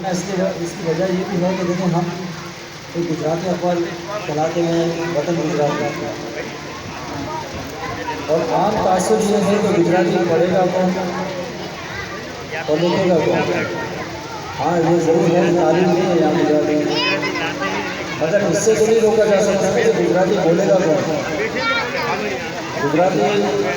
करना इसकी वजह ये भी है कि देखिए हम एक गुजराती अखबार चलाते हैं वतन गुजरात, और आम तासुर ये है कि गुजराती पढ़ेगा कौन और लिखेगा कौन। हाँ ये ज़रूर है, तालीम नहीं है यहाँ गुजराती, मगर इससे तो नहीं रोका जा सकता कि गुजराती बोलेगा कौन। गुजराती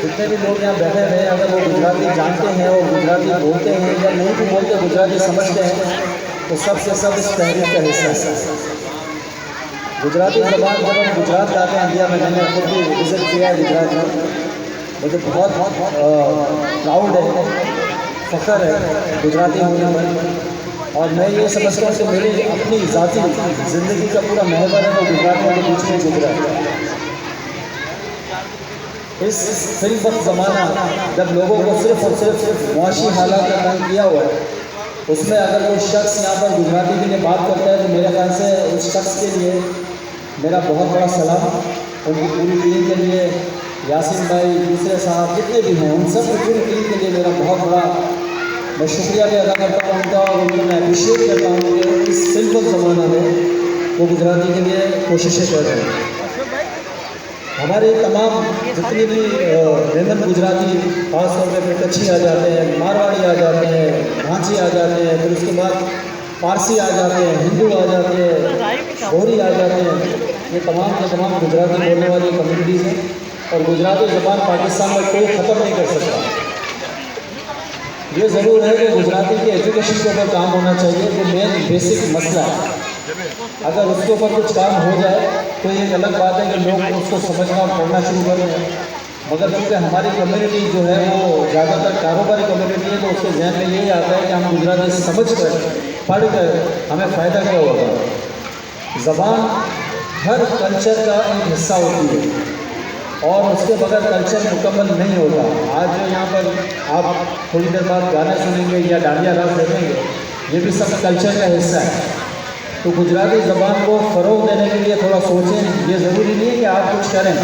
जितने भी लोग यहाँ बैठे हैं, अगर वो गुजराती जानते हैं और गुजराती बोलते हैं या नहीं भी बोलते गुजराती समझते हैं, तो सबसे सब इस तहरीक का हिस्सा है। गुजराती ज़बान जब हम गुजरात जाते हैं इंडिया में, मैंने खुद भी विज़िट किया है गुजरात में, मुझे बहुत प्राउड है, फ़ख्र है गुजराती होने में। और मैं ये समझता हूँ कि मेरी अपनी ज़ाती ज़िंदगी का पूरा महवर है वो गुजरातियों के बीच में गुजरा है। इस फिल वक्त ज़माना जब लोगों को सिर्फ़ और सिर्फ मुआशी हालात का तंग किया हुआ है, उसमें अगर कोई शख्स यहाँ पर गुजराती के लिए बात करता है तो मेरे ख्याल से उस शख्स के लिए मेरा बहुत बड़ा सलाम, उनकी पूरी टीम के लिए, यासीन भाई, दूसरे साहब जितने भी हैं, उन सब की पूरी टीम के लिए मेरा बहुत बड़ा मैं शुक्रिया भी अदा करता हूँ उनका, और उनको मैं अप्रिशिएट करता हूँ कि इस सिंपल ज़माना में वो गुजराती के लिए कोशिशें कर रहे हैं। हमारे तमाम जितने भी रेमन गुजराती खासतौर पर फिर कच्छी आ जाते हैं, मारवाड़ी आ जाते हैं, भांची आ जाते हैं, फिर उसके बाद पारसी आ जाते हैं, हिंदू आ जाते हैं, गोरी आ जाते हैं, ये तमाम के तमाम गुजराती बोलने वाली कम्युनिटीज़ हैं। और गुजराती ज़बान पाकिस्तान में कोई ख़त्म नहीं कर सकता। ये ज़रूर है कि गुजराती के एजुकेशन के ऊपर काम होना चाहिए, जो मेन बेसिक मसला है। अगर उसके ऊपर कुछ काम हो जाए तो ये एक अलग बात है कि लोग उसको समझना और पढ़ना शुरू कर दें, मगर क्योंकि हमारी कम्युनिटी जो है वो ज़्यादातर कारोबारी कम्युनिटी है, तो उसके जहन में यही आता है कि हम गुजराती समझ कर पढ़ कर हमें फ़ायदा क्या होगा। ज़बान हर कल्चर का एक हिस्सा होती है और उसके बगैर कल्चर मुकम्मल नहीं होता। आज जो यहाँ पर आप थोड़ी देर बाद गाने सुनेंगे या डांडिया रास देखेंगे, ये भी सब कल्चर का हिस्सा है। तो गुजराती ज़बान को फ़रोग़ देने के लिए थोड़ा सोचें। ये ज़रूरी नहीं है कि आप कुछ करें,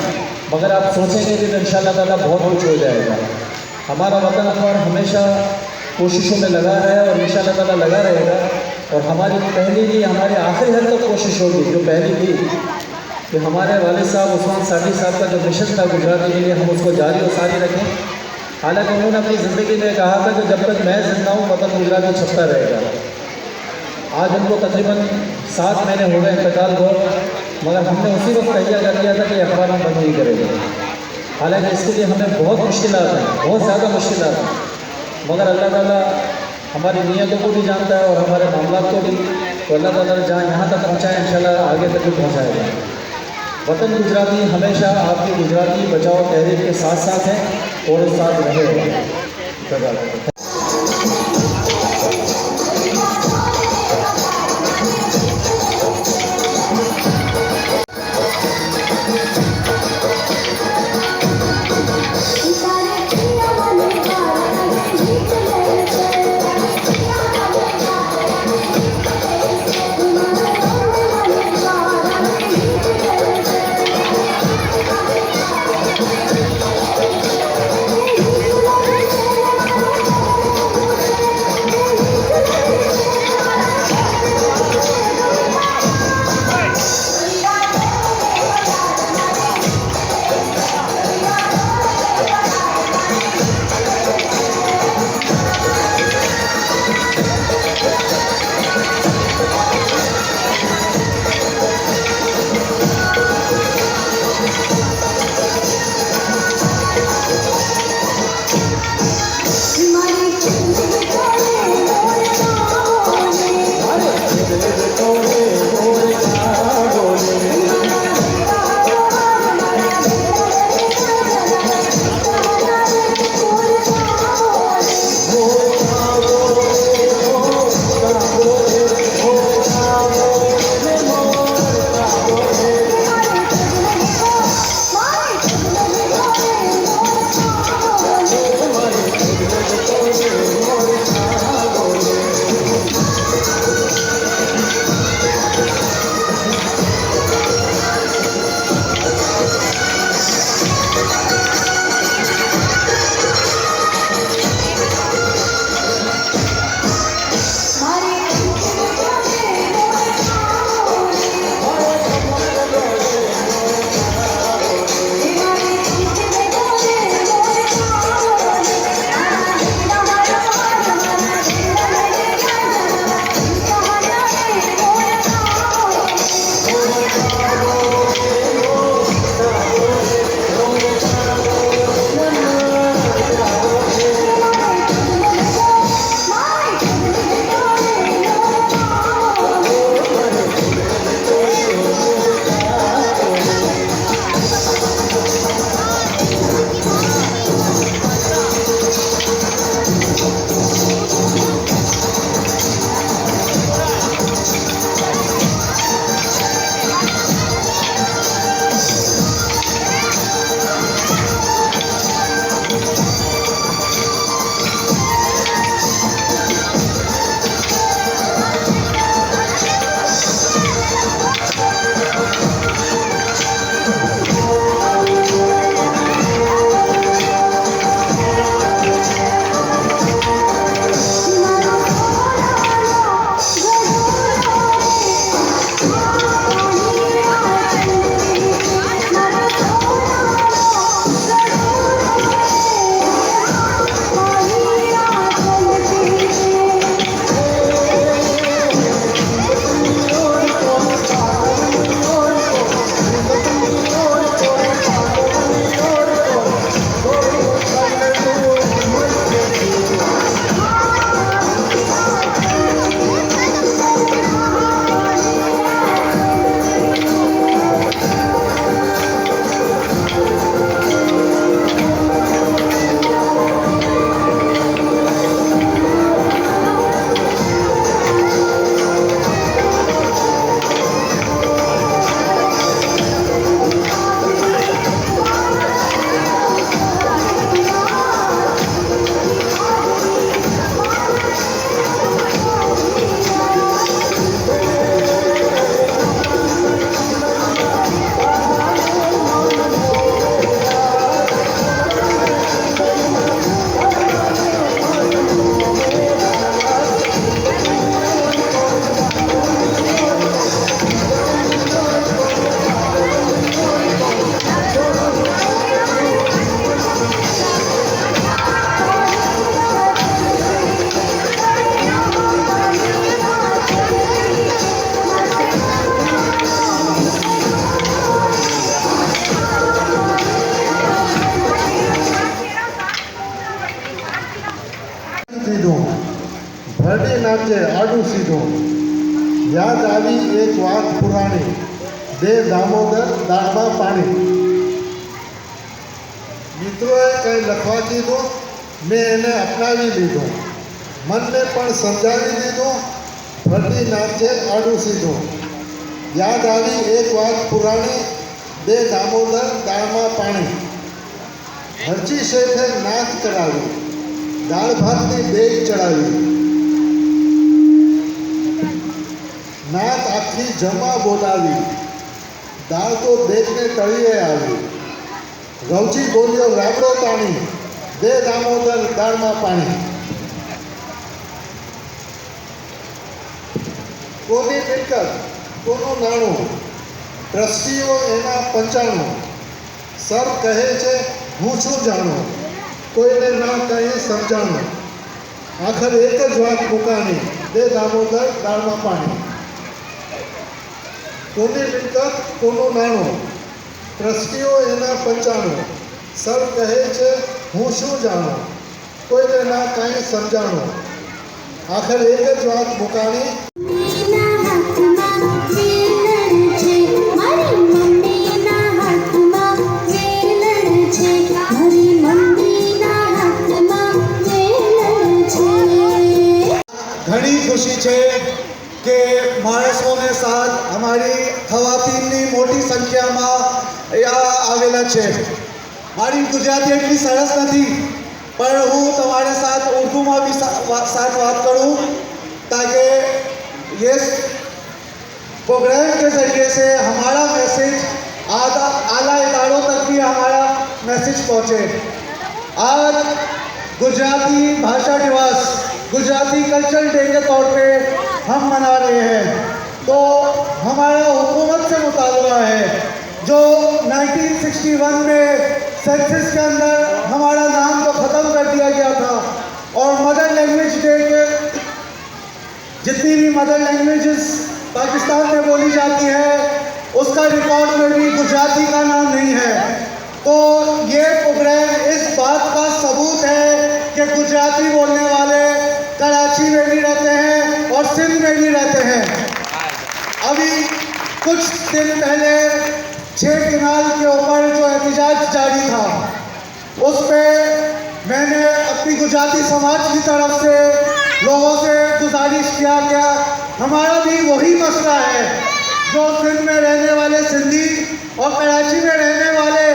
मगर आप सोचेंगे कि तो इंशाअल्लाह ताला बहुत कुछ हो जाएगा। हमारा वतन अखबार हमेशा कोशिशों में लगा रहा है और इंशाअल्लाह ताला लगा रहेगा। और हमारी पहली भी हमारी आखिरी हद तक कोशिश होगी, जो पहली थी कि हमारे वालिद साहब उस्मान सादी साहब का जो मिशन था गुजराती के लिए, हम उसको जारी और सारी रखें। हालांकि उन्होंने अपनी ज़िंदगी में कहा था कि जब तक मैं जिंदा हूँ वतन गुजराती छपता रहेगा। आज उनको तकरीबन 7 महीने हो गए इंतकाल को, मगर हमने उसी वक्त तैयार कर दिया था कि अखबार हम बंद नहीं करेंगे। हालांकि इसके लिए हमें बहुत मुश्किलात हैं, बहुत ज़्यादा मुश्किलात हैं, मगर अल्लाह ताला हमारी नीयतों को भी जानता है और हमारे मामलात को भी। तो अल्लाह ताला जहाँ यहाँ तक पहुँचाए इंशाल्लाह आगे तक भी पहुँचाएगा। वतन गुजराती हमेशा आपकी गुजराती बचाओ तहरीक के साथ साथ है और साथ रहेगा। સીધું ભરડી નાચે આડું સીધું યાદ આવી એક વાત પુરાણી દે દામોદર દાળમાં પાણી મિત્રોએ કંઈ લખવા કીધું મેં એને અપનાવી લીધું મનને પણ સમજાવી દીધું ભરડી નાચે આડું સીધું યાદ આવી એક વાત પુરાણી દે દામોદર દાળમાં પાણી હરજી શેઠે નાચ કરાવી દાળ ભાતની દેગ ચડાવી નાત આખી જમા બોલાવી દાળ તો દેગને તળીએ આવી રવજી બોલ્યો રાબડો તાણી દે દામોદર દાળમાં પાણી કોની મિલકત કોનું નાણું ટ્રસ્ટીઓ એના 95 સર કહે છે હું શું જાણું કોઈને ના કહી સમજાણું આખર એક જ વાત મુકાણી દે દામોદર દાળમાં પાણી કોની મિલકત કોનું નાણું ટ્રસ્ટીઓ એના 95 સર કહે છે હું શું જાણું કોઈને ના કાંઈ સમજાણું આખર એક જ વાત મુકાણી ઘણી ખુશી છે કે માણસોને સાથ અમારી ખવાતીનની મોટી સંખ્યામાં આવેલા છે મારી ગુજરાતી એટલી સરસ નથી पर हूँ तुम्हारे साथ उर्दू में भी साथ बात करूँ ताकि ये प्रोग्राम के ज़रिए से हमारा मैसेज आला इदारों तक भी हमारा मैसेज पहुँचे। आज गुजराती भाषा दिवस गुजराती कल्चरल डे के तौर पे हम मना रहे हैं, तो हमारा हुकूमत से मुतालबा है जो 1961 में सेंसस के अंदर हमारा नाम तो ख़त्म कर दिया गया था और मदर लैंग्वेज डे के जितनी भी मदर लैंग्वेजेस पाकिस्तान में बोली जाती है उसका रिकॉर्ड में भी गुजराती का नाम नहीं है। तो ये प्रोग्राम इस बात का सबूत है कि गुजराती बोलने वाले कराची में भी रहते हैं और सिंध में भी रहते हैं। अभी कुछ दिन पहले 6 किनाल के ऊपर जो एहतजाज जारी था उस पर मैंने अपनी गुजराती समाज की तरफ से लोगों से गुजारिश किया क्या हमारा भी वही मसला है जो सिंध में रहने वाले सिंधी और कराची में रहने वाले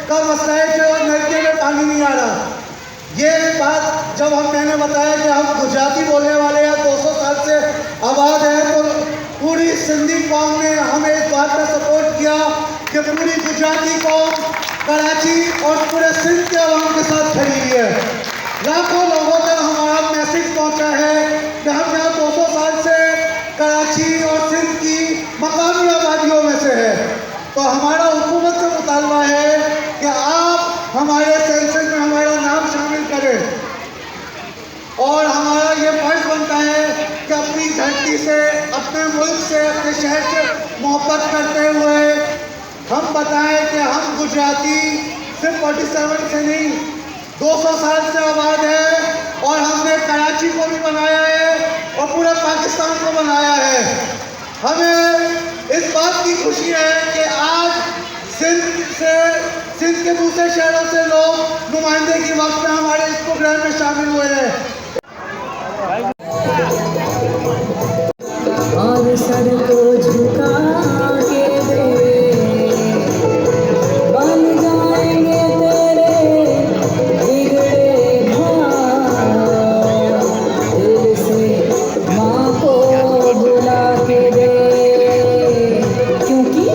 का मसला है कि नलके में पानी नहीं आ रहा। ये बात जब मैंने बताया कि हम गुजराती बोलने वाले हैं 200 साल से आबाद है तो पूरी सिंधी कौम ने हमें इस बात में सपोर्ट किया कि पूरी गुजराती कौम कराची और पूरे सिंध के अवाम के साथ खड़ी हुई है। लाखों लोगों तक हमारा मैसेज पहुंचा है कि हम यहाँ 200 साल से कराची और सिंध की मकामी आबादियों में से है, तो हमारा हुकूमत से मुतालबा है कि आप हमारे सेंसस में हमारा नाम शामिल करें और हमारा ये फर्ज बनता है कि अपनी धरती से अपने मुल्क से अपने शहर से मोहब्बत करते हुए हम बताएं कि हम गुजराती सिर्फ 47 से नहीं 200 साल से आबाद है और हमने कराची को भी बनाया है और पूरे पाकिस्तान को बनाया है। हमें इस बात की खुशी है कि आज सिंध के दूसरे शहरों से लोग नुमाइंदे की वक्त में हमारे इस प्रोग्राम में शामिल हुए हैं। और सर को झुका के दे बन जाएंगे तेरे बिगड़े भाव दिल से माँ को बुला के दे क्योंकि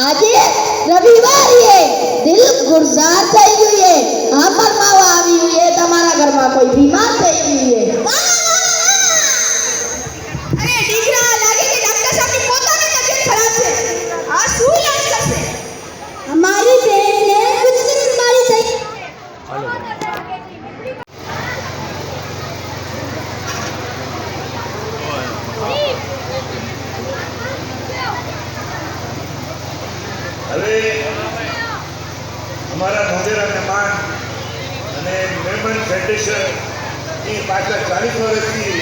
આજે રવિવારીએ દિલ ગુરઝાર થઈ ગયું છે હા ફરમાવા આવ્યું છે તમારા ઘરમાં કોઈ બીમાર થઈ ગયું છે અરે દીકરા લાગે કે ડોક્ટર સાહેબની પોતાની તબિયત ખરાબ છે આ શું ઈલાજ કરશે हमारी बहन है कुछ दिन बीमारी થઈ હવે અમારા મોઢેરા મહેમાન અને મેમન ફેડરેશનની પાછલા 40 વર્ષથી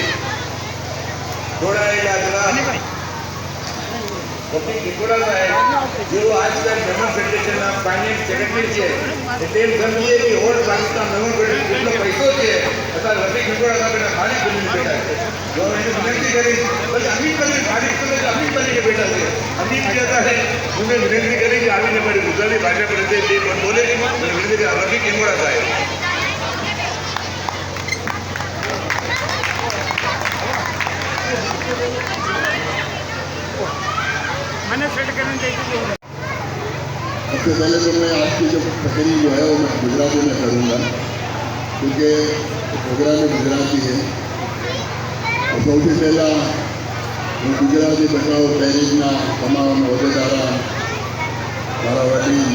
જોડાયેલા જરા કપિલ ડિકોડા સાહેબ જેઓ આજકાલ મેમન ફેડરેશનના ફાઇનાન્સ સેક્રેટરી છે તેમ સમજીએ કે ઓલ પાકિસ્તાન મેમન ફેડરેશન જેટલો પૈસો છે અથવા રફીક ડિકોડા સાહેબના માલિક બનીને બેઠા છે જો એને વિનંતી કરી બસ અમીર બની માલિક તો અમીર બનીને બેઠા છે અમીર જતા है उन्हें विनती करी कि आवी हमारी गुजराती भाषा पर बोले विनती करी रफीक ડિકોડા साहेब सबसे पहले तो मैं आपकी जो तकरीर जो है वो मैं गुजराती में करूँगा क्योंकि प्रोग्राम गुजराती है और સૌથી પહેલાં હું ગુજરાતી બચાવ તહેરીકના તમામ હોદ્દેદારા મારા વડીલ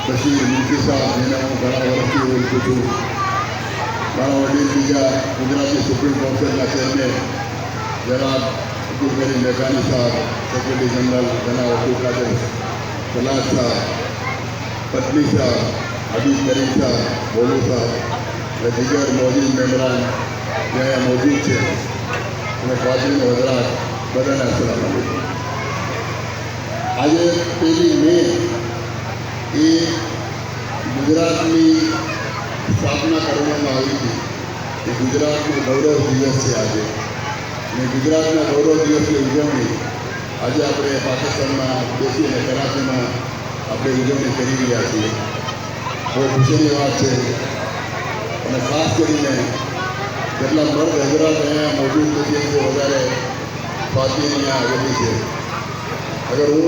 બશીર મુન્શી સાહેબ જેને હું ઘણા વર્ષથી ઓળખું છું મારા વડીલ બીજા ગુજરાતી સુપ્રીમ કાઉન્સિલના ચેરમેન જનાબ અબ્દુલ કરીમ મેઘાની સાહેબ સેક્રેટરી જનરલ જનાબ અબ્દુલ કાદર સલાદ સાહેબ પત્ની સાહેબ હબીબ કરીમ સાહેબ બોલુ સાહેબ અને દીગર મોજૂદ મેમ્બરાન જે અહીંયા મોજૂદ છે અને ખાતરીન હજરાત બધાને અસલામ આલેકુમ આજે 1 મે એ ગુજરાતની સ્થાપના કરવામાં આવી હતી એ ગુજરાતનો ગૌરવ દિવસ છે આજે અને ગુજરાતના ગૌરવ દિવસની ઉજવણી આજે આપણે પાકિસ્તાનમાં બેસીને કરાચીમાં આપણે ઉજવણી કરી રહ્યા છીએ બહુ ખુશીની વાત છે અને ખાસ કરીને જેટલા મર્દ હજરાત અહીંયા મોજૂદ નથી તે વધારે સ્વાધીન અહીંયા આવેલી છે અગર હું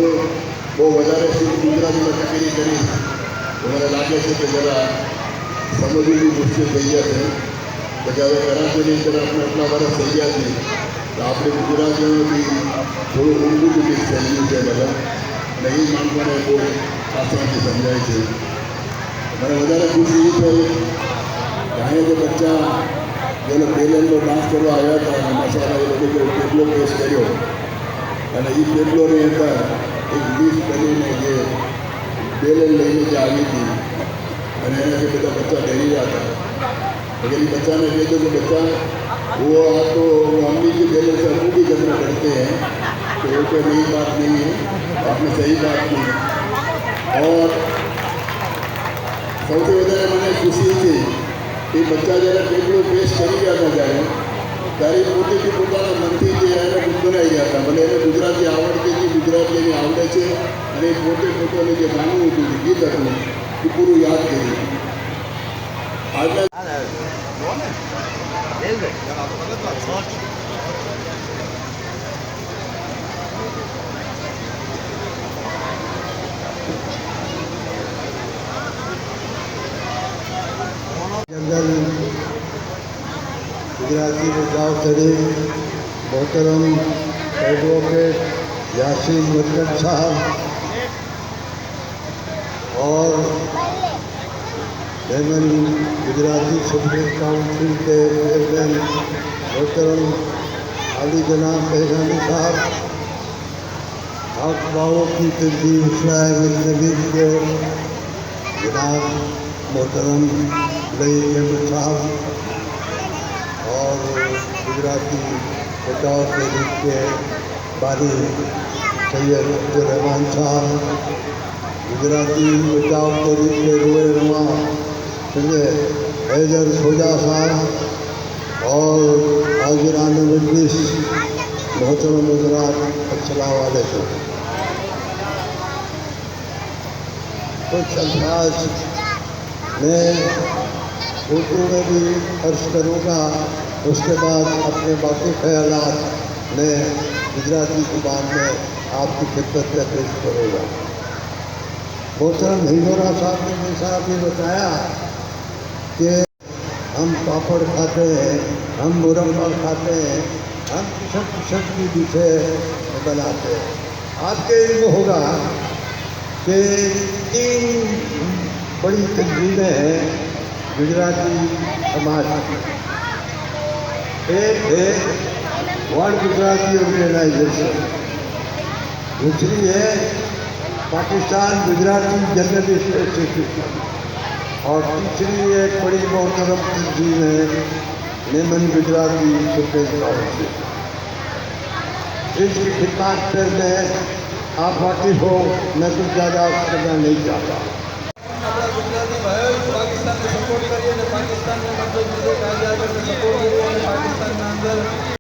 બહુ વધારે શુદ્ધ ગુજરાતીમાં તકરીર કરીશ તો મને લાગે છે કે જરા સમજવું બી મુશ્કેલ થઈ જશે તો કે હવે કરાચીની તરફ આપણે એટલા વર્ષ થઈ ગયા છે તો આપણે ગુજરાતીઓનું બી થોડું ઊંડું બી મિક્સ થઈ ગયું છે બધા અને એ માણસોને બહુ આસાનથી સમજાય છે મને વધારે ખુશી એ થઈ કે અહીંયા જે બચ્ચા જે લોકો બેલેન્ડનો ડાન્સ કરવા આવ્યા હતા અને મસાલા એ લોકો પેટલો પેશ કર્યો અને એ પેટલોની અંદર એક ડીશ બનીને જે બેલેન્ડ લઈને જે આવી હતી અને એનાથી બધા બચ્ચા ડરી રહ્યા હતા अगर ये बच्चा ने कह दो कि बच्चा वो आप तो अम्मी के बेले से वो भी करना करते हैं तो वो कोई नई बात नहीं है आपने सही बात की और સૌથી વધારે મને ખુશી છે એ બચ્ચા જ્યારે પેટલો પેશ કરી ગયા હતા ત્યારે પોતે બી પોતાના મનથી જે એને ગુનગુનાઈ ગયા હતા ભલે એને ગુજરાતી આવડતી હતી ગુજરાતી એની આવડે છે અને પોતે પોતાનું જે ગાનું હતું ગીત હતું એ પૂરું યાદ કર્યું આજના जंगल गुजराती बचाव शरीफ मोहतरम एडवोकेट यासीन मतलब साहब और मेमन गुजराती सुप्रीम काउंसिल के चेयरमैन मोहतरम अली जनाब मेघानी साहब अखबारों की तंजीम शायद के जनाब मोहतरम लई अहमद साहब और गुजराती बचाव शरीफ के बानी सैयद अब्दुलरहमान साहब गुजराती बचाव शरीफ के रोएनुमा संजय हैदर खोजा साहब और हाजिरान मजलिस मोहतरम हज़रात अस्सलाम वालेकुम। कुछ अल्फाज मैं उर्दू में भी अर्ज करूँगा, उसके बाद अपने बाकी ख्यालात मैं गुजराती ज़ुबान में आपकी खिदमत में पेश करूँगा। मोहतरम हिंदोरा साहब ने जैसा अभी बताया कि हम पापड़ खाते हैं, हम मुरब्बा खाते हैं, हम किस्म की डिशें बनाते हैं। आपके इल्म होगा कि 3 बड़ी तंजीमें हैं गुजराती समाज की। एक है वर्ल्ड गुजराती ऑर्गेनाइजेशन, दूसरी है पाकिस्तान गुजराती जर्नलिस्ट एसोसिएशन और तीसरी एक बड़ी मोहतरम तंजीम है मेमन गुजराती सुप्रीम काउंसिल। इसकी खिदमत पर मैं आप वाकिफ हो, मैं कुछ ज़्यादा करना नहीं चाहता। આપણા ગુજરાતી ભાઈઓ પાકિસ્તાનને સપોર્ટ કરીએ અને પાકિસ્તાનને મતલબ વિદેશ આઝાદીને સપોર્ટ કરીએ અને પાકિસ્તાનના અંદર